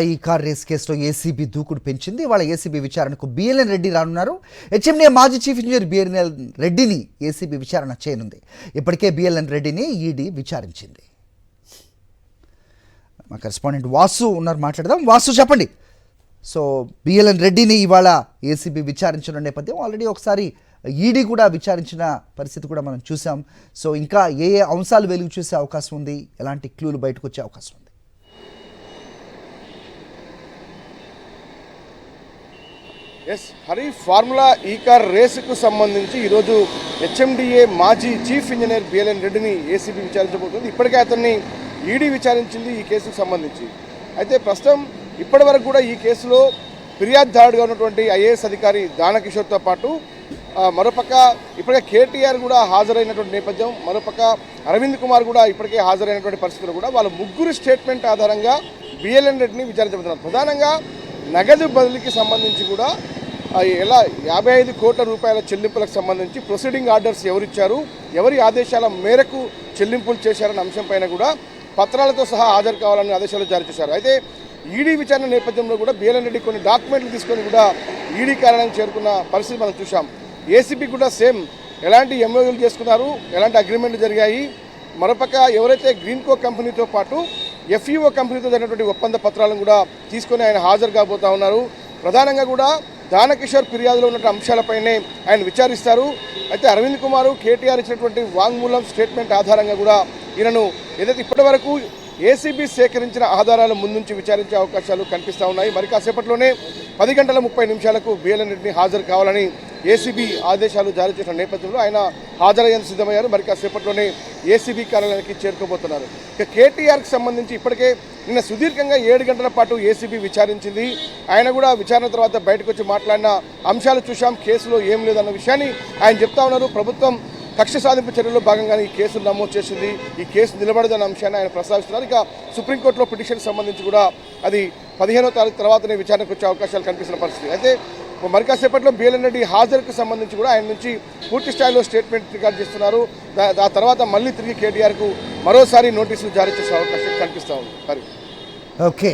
ఈ car race కేసులో ACB దూకుడు పెంచింది. వాళ్ళ ఏసీబీ విచారణకు బిఎల్ఎన్ రెడ్డి రానున్నారు. హెచ్ఎండిఏ మాజీ చీఫ్ ఇంజనీర్ బిఎల్ఎన్ రెడ్డిని ఏసీబీ విచారణ చేయనుంది. ఇప్పటికే బిఎల్ఎన్ రెడ్డిని ఈడీ విచారించింది. మా కరెస్పాండెంట్ వాసు ఉన్నారు, మాట్లాడదాం. వాసు, చెప్పండి. సో బిఎల్ఎన్ రెడ్డిని ఇవాళ ఏసీబీ విచారించిన నేపథ్యం, ఆల్రెడీ ఒకసారి ఈడీ కూడా విచారించిన పరిస్థితి కూడా మనం చూసాం. సో ఇంకా ఏ అంశాలు వెలుగు చూసే అవకాశం ఉంది, ఎలాంటి క్లూలు బయటకు వచ్చే అవకాశం ఉంది? హరి, ఫార్ములా ఈ కార్ రేసుకు సంబంధించి ఈరోజు హెచ్ఎండిఏ మాజీ చీఫ్ ఇంజనీర్ బిఎల్ఎన్ రెడ్డిని ఏసీబీ విచారించబోతుంది. ఇప్పటికే అతన్ని ఈడీ విచారించింది ఈ కేసుకు సంబంధించి. అయితే ప్రస్తుతం ఇప్పటి వరకు కూడా ఈ కేసులో ఫిర్యాదుదారుడుగా ఉన్నటువంటి ఐఏఎస్ అధికారి దానకిషోర్తో పాటు మరోపక్క ఇప్పటికే కేటీఆర్ కూడా హాజరైనటువంటి నేపథ్యం, మరోపక్క అరవింద్ కుమార్ కూడా ఇప్పటికే హాజరైనటువంటి పరిస్థితులు కూడా వాళ్ళ ముగ్గురు స్టేట్మెంట్ ఆధారంగా బిఎల్ఎన్ రెడ్డిని విచారించబోతున్నారు. ప్రధానంగా నగదు బదిలీకి సంబంధించి కూడా ఎలా 55 కోట్ల రూపాయల చెల్లింపులకు సంబంధించి ప్రొసీడింగ్ ఆర్డర్స్ ఎవరిచ్చారు, ఎవరి ఆదేశాల మేరకు చెల్లింపులు చేశారన్న అంశంపైన కూడా పత్రాలతో సహా హాజరు కావాలని ఆదేశాలు జారీ చేశారు. అయితే ఈడీ విచారణ నేపథ్యంలో కూడా బిఎల్ఎన్ రెడ్డి కొన్ని డాక్యుమెంట్లు తీసుకొని కూడా ఈడీ కార్యాలయం చేరుకున్న పరిస్థితి మనం చూసాం. ఏసీబీ కూడా సేమ్ ఎలాంటి ఎంఓయూలు చేసుకున్నారు, ఎలాంటి అగ్రిమెంట్లు జరిగాయి, మరోపక్క ఎవరైతే గ్రీన్కో కంపెనీతో పాటు ఎఫ్ఈఓ కంపెనీతో జరిగినటువంటి ఒప్పంద పత్రాలను కూడా తీసుకొని ఆయన హాజరు కాబోతా ఉన్నారు. ప్రధానంగా కూడా దానకిషోర్ ఫిర్యాదులో ఉన్న అంశాలపైనే ఆయన విచారిస్తారు. అయితే అరవింద్ కుమార్, కేటీఆర్ ఇచ్చినటువంటి వాంగ్మూలం స్టేట్మెంట్ ఆధారంగా కూడా ఈయనను ఏదైతే ఇప్పటి వరకు ఏసీబీ సేకరించిన ఆధారాల ముందుంచి విచారించే అవకాశాలు కనిపిస్తూ ఉన్నాయి. మరి కాసేపట్లోనే 10:30 బిఎల్ఎన్ రెడ్డిని హాజరు కావాలని ఏసీబీ ఆదేశాలు జారీ చేసిన నేపథ్యంలో ఆయన హాజరయ్యేందుకు సిద్ధమయ్యారు. మరి కాసేపట్లోనే ఏసీబీ కార్యాలయానికి చేరుకోబోతున్నారు. ఇక కేటీఆర్కి సంబంధించి ఇప్పటికే నిన్న సుదీర్ఘంగా 7 గంటల పాటు ఏసీబీ విచారించింది. ఆయన కూడా విచారణ తర్వాత బయటకు వచ్చి మాట్లాడిన అంశాలు చూశాం. కేసులో ఏం లేదన్న విషయాన్ని ఆయన చెప్తా ఉన్నారు. ప్రభుత్వం కక్ష సాధింపు చర్యల్లో భాగంగానే ఈ కేసును నమోదు చేసింది, ఈ కేసు నిలబడదన్న అంశాన్ని ఆయన ప్రస్తావిస్తున్నారు. ఇక సుప్రీంకోర్టులో పిటిషన్ సంబంధించి కూడా అది 15వ తారీఖు తర్వాతనే విచారణకు వచ్చే అవకాశాలు కనిపిస్తున్న పరిస్థితి. అయితే మరి కాసేపట్లో బిఎల్ఎన్ రెడ్డి హాజరుకు సంబంధించి కూడా ఆయన నుంచి పూర్తి స్థాయిలో స్టేట్మెంట్ రికార్డ్ చేస్తున్నారు. ఆ తర్వాత మళ్ళీ తిరిగి కేటీఆర్కు మరోసారి నోటీసులు జారీ చేసే అవకాశం కనిపిస్తూ ఉంది. మరి ఓకే.